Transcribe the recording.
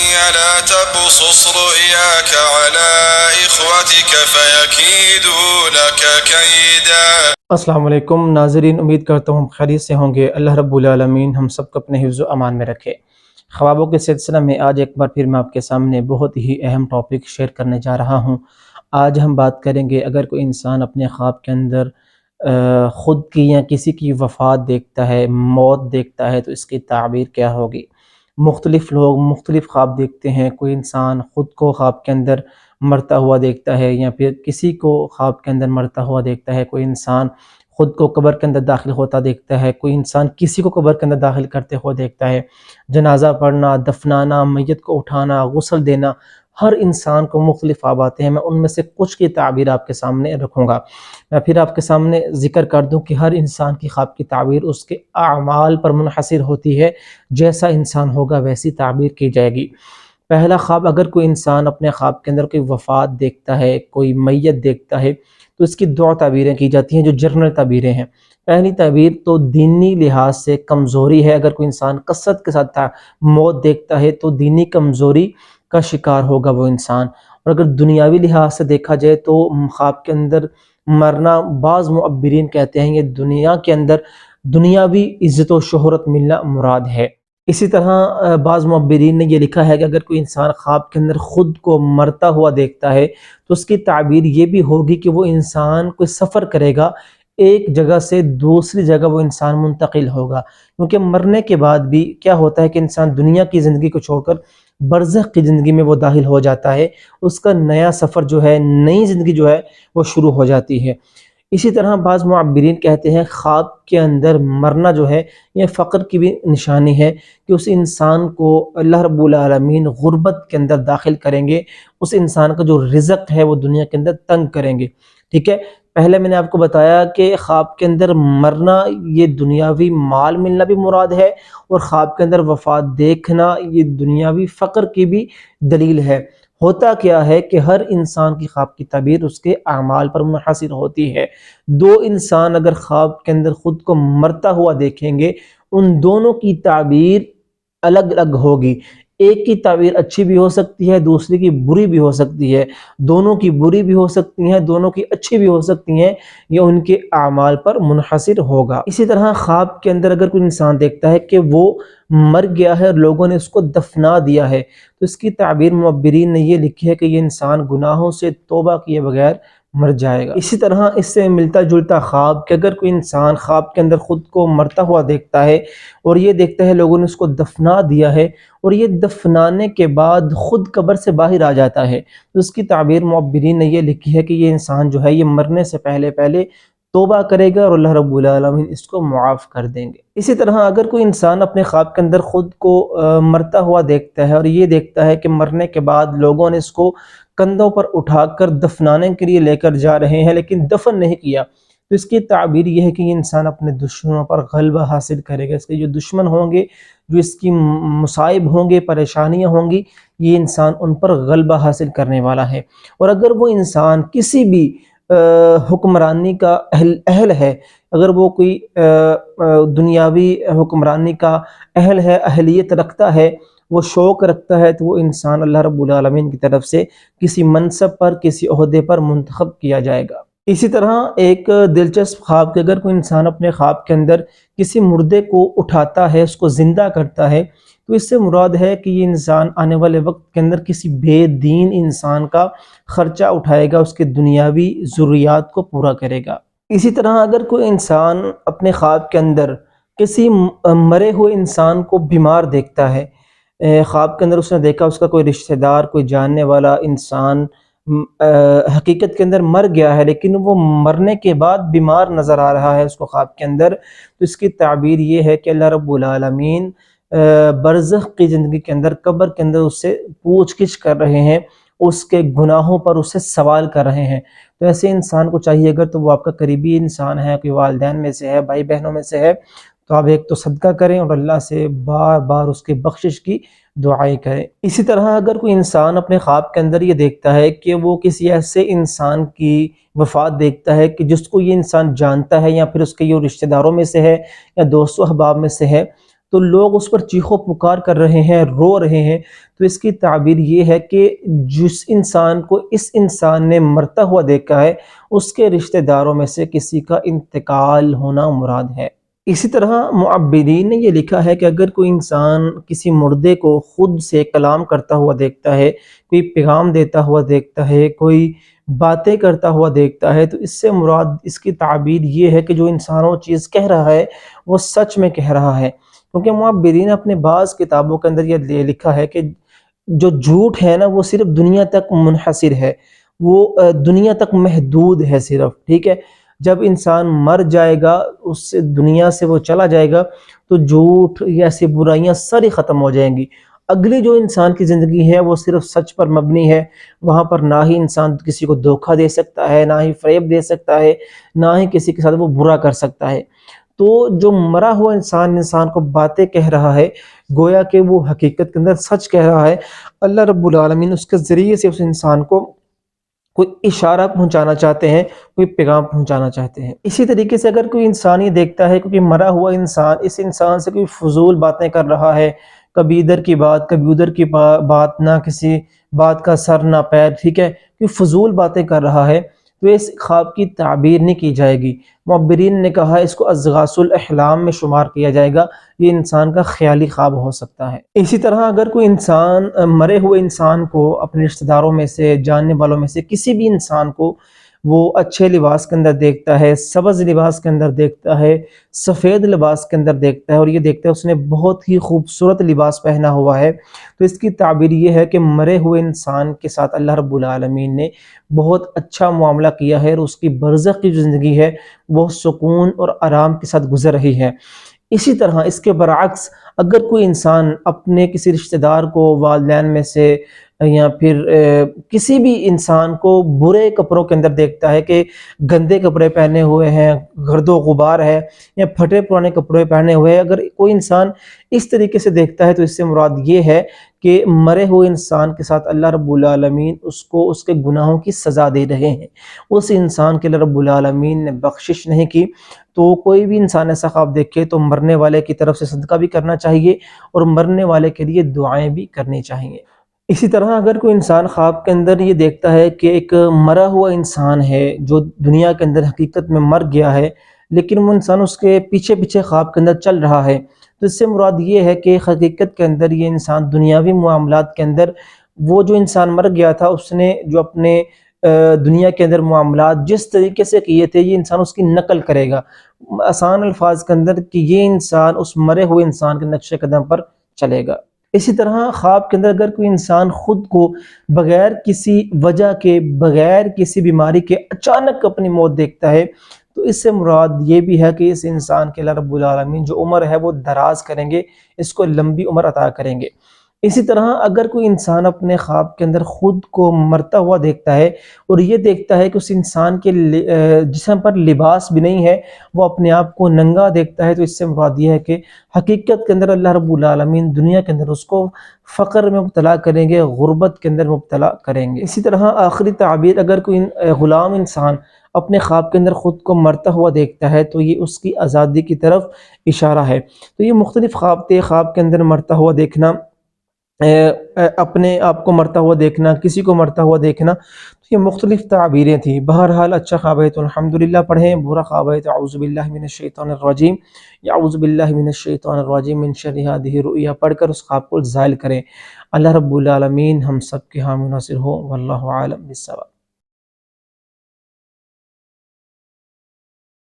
لا تقصص رؤياك على إخوتك فيكيدوا لك كيدا۔ السلام علیکم ناظرین، امید کرتا ہوں خیریت سے ہوں گے۔ اللہ رب العالمین ہم سب کو اپنے حفظ و امان میں رکھے۔ خوابوں کے سلسلہ میں آج ایک بار پھر میں آپ کے سامنے بہت ہی اہم ٹاپک شیئر کرنے جا رہا ہوں۔ آج ہم بات کریں گے، اگر کوئی انسان اپنے خواب کے اندر خود کی یا کسی کی وفات دیکھتا ہے، موت دیکھتا ہے، تو اس کی تعبیر کیا ہوگی۔ مختلف لوگ مختلف خواب دیکھتے ہیں۔ کوئی انسان خود کو خواب کے اندر مرتا ہوا دیکھتا ہے، یا پھر کسی کو خواب کے اندر مرتا ہوا دیکھتا ہے۔ کوئی انسان خود کو قبر کے اندر داخل ہوتا دیکھتا ہے، کوئی انسان کسی کو قبر کے اندر داخل کرتے ہوئے دیکھتا ہے۔ جنازہ پڑھنا، دفنانا، میت کو اٹھانا، غسل دینا، ہر انسان کو مختلف خواب آتے ہیں۔ میں ان میں سے کچھ کی تعبیر آپ کے سامنے رکھوں گا۔ میں پھر آپ کے سامنے ذکر کر دوں کہ ہر انسان کی خواب کی تعبیر اس کے اعمال پر منحصر ہوتی ہے۔ جیسا انسان ہوگا ویسی تعبیر کی جائے گی۔ پہلا خواب، اگر کوئی انسان اپنے خواب کے اندر کوئی وفات دیکھتا ہے، کوئی میت دیکھتا ہے، تو اس کی دو تعبیریں کی جاتی ہیں جو جنرل تعبیریں ہیں۔ پہلی تعبیر تو دینی لحاظ سے کمزوری ہے۔ اگر کوئی انسان کثرت کے ساتھ موت دیکھتا ہے تو دینی کمزوری کا شکار ہوگا وہ انسان۔ اور اگر دنیاوی لحاظ سے دیکھا جائے تو خواب کے اندر مرنا، بعض معبرین کہتے ہیں یہ دنیا کے اندر دنیاوی عزت و شہرت ملنا مراد ہے۔ اسی طرح بعض معبرین نے یہ لکھا ہے کہ اگر کوئی انسان خواب کے اندر خود کو مرتا ہوا دیکھتا ہے تو اس کی تعبیر یہ بھی ہوگی کہ وہ انسان کوئی سفر کرے گا، ایک جگہ سے دوسری جگہ وہ انسان منتقل ہوگا۔ کیونکہ مرنے کے بعد بھی کیا ہوتا ہے کہ انسان دنیا کی زندگی کو چھوڑ کر برزخ کی زندگی میں وہ داخل ہو جاتا ہے۔ اس کا نیا سفر جو ہے، نئی زندگی جو ہے وہ شروع ہو جاتی ہے۔ اسی طرح بعض معبرین کہتے ہیں خواب کے اندر مرنا جو ہے یہ فقر کی بھی نشانی ہے، کہ اس انسان کو اللہ رب العالمین غربت کے اندر داخل کریں گے، اس انسان کا جو رزق ہے وہ دنیا کے اندر تنگ کریں گے۔ ٹھیک ہے، پہلے میں نے آپ کو بتایا کہ خواب کے اندر مرنا یہ دنیاوی مال ملنا بھی مراد ہے، اور خواب کے اندر وفات دیکھنا یہ دنیاوی فقر کی بھی دلیل ہے۔ ہوتا کیا ہے کہ ہر انسان کی خواب کی تعبیر اس کے اعمال پر منحصر ہوتی ہے۔ دو انسان اگر خواب کے اندر خود کو مرتا ہوا دیکھیں گے، ان دونوں کی تعبیر الگ الگ ہوگی۔ ایک کی تعبیر اچھی بھی ہو سکتی ہے، دوسری کی بری بھی ہو سکتی ہے۔ دونوں کی بری بھی ہو سکتی ہیں، دونوں کی اچھی بھی ہو سکتی ہیں، یہ ان کے اعمال پر منحصر ہوگا۔ اسی طرح خواب کے اندر اگر کوئی انسان دیکھتا ہے کہ وہ مر گیا ہے اور لوگوں نے اس کو دفنا دیا ہے، تو اس کی تعبیر معبرین نے یہ لکھی ہے کہ یہ انسان گناہوں سے توبہ کیے بغیر مر جائے گا۔ اسی طرح اس سے ملتا جلتا خواب کہ اگر کوئی انسان خواب کے اندر خود کو مرتا ہوا دیکھتا ہے اور یہ دیکھتا ہے لوگوں نے اس کو دفنا دیا ہے، اور یہ دفنانے کے بعد خود قبر سے باہر آ جاتا ہے، تو اس کی تعبیر معبرین نے یہ لکھی ہے کہ یہ انسان جو ہے یہ مرنے سے پہلے توبہ کرے گا اور اللہ رب العالمین اس کو معاف کر دیں گے۔ اسی طرح اگر کوئی انسان اپنے خواب کے اندر خود کو مرتا ہوا دیکھتا ہے اور یہ دیکھتا ہے کہ مرنے کے بعد لوگوں نے اس کو کندھوں پر اٹھا کر دفنانے کے لیے لے کر جا رہے ہیں لیکن دفن نہیں کیا، تو اس کی تعبیر یہ ہے کہ یہ انسان اپنے دشمنوں پر غلبہ حاصل کرے گا۔ اس کے جو دشمن ہوں گے، جو اس کی مصائب ہوں گے، پریشانیاں ہوں گی، یہ انسان ان پر غلبہ حاصل کرنے والا ہے۔ اور اگر وہ انسان کسی بھی حکمرانی کا اہل ہے، اگر وہ کوئی دنیاوی حکمرانی کا اہل ہے، اہلیت رکھتا ہے، وہ شوق رکھتا ہے، تو وہ انسان اللہ رب العالمین کی طرف سے کسی منصب پر، کسی عہدے پر منتخب کیا جائے گا۔ اسی طرح ایک دلچسپ خواب کہ اگر کوئی انسان اپنے خواب کے اندر کسی مردے کو اٹھاتا ہے، اس کو زندہ کرتا ہے، تو اس سے مراد ہے کہ یہ انسان آنے والے وقت کے اندر کسی بے دین انسان کا خرچہ اٹھائے گا، اس کے دنیاوی ضروریات کو پورا کرے گا۔ اسی طرح اگر کوئی انسان اپنے خواب کے اندر کسی مرے ہوئے انسان کو بیمار دیکھتا ہے، خواب کے اندر اس نے دیکھا اس کا کوئی رشتہ دار، کوئی جاننے والا انسان حقیقت کے اندر مر گیا ہے لیکن وہ مرنے کے بعد بیمار نظر آ رہا ہے اس کو خواب کے اندر، تو اس کی تعبیر یہ ہے کہ اللہ رب العالمین برزخ کی زندگی کے اندر، قبر کے اندر اس سے پوچھ گچھ کر رہے ہیں، اس کے گناہوں پر اس سے سوال کر رہے ہیں۔ تو ایسے انسان کو چاہیے، اگر تو وہ آپ کا قریبی انسان ہے، کوئی والدین میں سے ہے، بھائی بہنوں میں سے ہے، تو آپ ایک تو صدقہ کریں اور اللہ سے بار بار اس کی بخشش کی دعائیں کریں۔ اسی طرح اگر کوئی انسان اپنے خواب کے اندر یہ دیکھتا ہے کہ وہ کسی ایسے انسان کی وفات دیکھتا ہے کہ جس کو یہ انسان جانتا ہے، یا پھر اس کے یہ رشتہ داروں میں سے ہے یا دوست و احباب میں سے ہے، تو لوگ اس پر چیخو پکار کر رہے ہیں، رو رہے ہیں، تو اس کی تعبیر یہ ہے کہ جس انسان کو اس انسان نے مرتا ہوا دیکھا ہے اس کے رشتہ داروں میں سے کسی کا انتقال ہونا مراد ہے۔ اسی طرح معبرین نے یہ لکھا ہے کہ اگر کوئی انسان کسی مردے کو خود سے کلام کرتا ہوا دیکھتا ہے، کوئی پیغام دیتا ہوا دیکھتا ہے، کوئی باتیں کرتا ہوا دیکھتا ہے، تو اس سے مراد اس کی تعبیر یہ ہے کہ جو انسان وہ چیز کہہ رہا ہے وہ سچ میں کہہ رہا ہے، کیونکہ معبرین نے اپنے بعض کتابوں کے اندر یہ لکھا ہے کہ جو جھوٹ ہے نا وہ صرف دنیا تک منحصر ہے، وہ دنیا تک محدود ہے صرف، ٹھیک ہے۔ جب انسان مر جائے گا، اس سے دنیا سے وہ چلا جائے گا، تو جھوٹ یا ایسی برائیاں ساری ختم ہو جائیں گی۔ اگلی جو انسان کی زندگی ہے وہ صرف سچ پر مبنی ہے، وہاں پر نہ ہی انسان کسی کو دھوکہ دے سکتا ہے، نہ ہی فریب دے سکتا ہے، نہ ہی کسی کے ساتھ وہ برا کر سکتا ہے۔ تو جو مرا ہوا انسان کو باتیں کہہ رہا ہے، گویا کہ وہ حقیقت کے اندر سچ کہہ رہا ہے۔ اللہ رب العالمین اس کے ذریعے سے اس انسان کو کوئی اشارہ پہنچانا چاہتے ہیں، کوئی پیغام پہنچانا چاہتے ہیں۔ اسی طریقے سے اگر کوئی انسان یہ دیکھتا ہے کہ مرا ہوا انسان اس انسان سے کوئی فضول باتیں کر رہا ہے، کبھی ادھر کی بات کبھی ادھر کی بات، نہ کسی بات کا سر نہ پیر، ٹھیک ہے، کوئی فضول باتیں کر رہا ہے، تو اس خواب کی تعبیر نہیں کی جائے گی۔ معبرین نے کہا اس کو اضغاث الاحلام میں شمار کیا جائے گا، یہ انسان کا خیالی خواب ہو سکتا ہے۔ اسی طرح اگر کوئی انسان مرے ہوئے انسان کو اپنے رشتہ داروں میں سے، جاننے والوں میں سے کسی بھی انسان کو وہ اچھے لباس کے اندر دیکھتا ہے، سبز لباس کے اندر دیکھتا ہے، سفید لباس کے اندر دیکھتا ہے، اور یہ دیکھتا ہے اس نے بہت ہی خوبصورت لباس پہنا ہوا ہے، تو اس کی تعبیر یہ ہے کہ مرے ہوئے انسان کے ساتھ اللہ رب العالمین نے بہت اچھا معاملہ کیا ہے، اور اس کی برزخ کی زندگی ہے وہ سکون اور آرام کے ساتھ گزر رہی ہے۔ اسی طرح اس کے برعکس اگر کوئی انسان اپنے کسی رشتہ دار کو، والدین میں سے یا پھر کسی بھی انسان کو برے کپڑوں کے اندر دیکھتا ہے کہ گندے کپڑے پہنے ہوئے ہیں، گرد و غبار ہے، یا پھٹے پرانے کپڑے پہنے ہوئے ہیں، اگر کوئی انسان اس طریقے سے دیکھتا ہے تو اس سے مراد یہ ہے کہ مرے ہوئے انسان کے ساتھ اللہ رب العالمین اس کو اس کے گناہوں کی سزا دے رہے ہیں، اس انسان کے لیے رب العالمین نے بخشش نہیں کی۔ تو کوئی بھی انسان ایسا خواب دیکھے تو مرنے والے کی طرف سے صدقہ بھی کرنا چاہیے، اور مرنے والے کے لیے دعائیں بھی کرنی چاہیے۔ اسی طرح اگر کوئی انسان خواب کے اندر یہ دیکھتا ہے کہ ایک مرا ہوا انسان ہے جو دنیا کے اندر حقیقت میں مر گیا ہے، لیکن وہ انسان اس کے پیچھے پیچھے خواب کے اندر چل رہا ہے، تو اس سے مراد یہ ہے کہ حقیقت کے اندر یہ انسان دنیاوی معاملات کے اندر، وہ جو انسان مر گیا تھا اس نے جو اپنے دنیا کے اندر معاملات جس طریقے سے کیے تھے یہ انسان اس کی نقل کرے گا، آسان الفاظ کے اندر کہ یہ انسان اس مرے ہوئے انسان کے نقش قدم پر چلے گا۔ اسی طرح خواب کے اندر اگر کوئی انسان خود کو بغیر کسی وجہ کے، بغیر کسی بیماری کے اچانک اپنی موت دیکھتا ہے، تو اس سے مراد یہ بھی ہے کہ اس انسان کے اللہ رب العالمین جو عمر ہے وہ دراز کریں گے، اس کو لمبی عمر عطا کریں گے۔ اسی طرح اگر کوئی انسان اپنے خواب کے اندر خود کو مرتا ہوا دیکھتا ہے، اور یہ دیکھتا ہے کہ اس انسان کے جسم پر لباس بھی نہیں ہے، وہ اپنے آپ کو ننگا دیکھتا ہے، تو اس سے مراد یہ ہے کہ حقیقت کے اندر اللہ رب العالمین دنیا کے اندر اس کو فقر میں مبتلا کریں گے، غربت کے اندر مبتلا کریں گے۔ اسی طرح آخری تعبیر، اگر کوئی غلام انسان اپنے خواب کے اندر خود کو مرتا ہوا دیکھتا ہے تو یہ اس کی آزادی کی طرف اشارہ ہے۔ تو یہ مختلف خواب تھے، خواب کے اندر مرتا ہوا دیکھنا، اپنے آپ کو مرتا ہوا دیکھنا، کسی کو مرتا ہوا دیکھنا، تو یہ مختلف تعبیریں تھیں۔ بہرحال اچھا خواب ہے تو الحمدللہ پڑھیں، برا خواب ہے تو اعوذ باللہ من الشیطان الرجیم، یا اعوذ باللہ من الشیطان الرجیم من شر ہذہ الرؤیا پڑھ کر اس خواب کو زائل کریں۔ اللہ رب العالمین ہم سب کے حامی و ناصر ہو، واللہ عالم بالصواب۔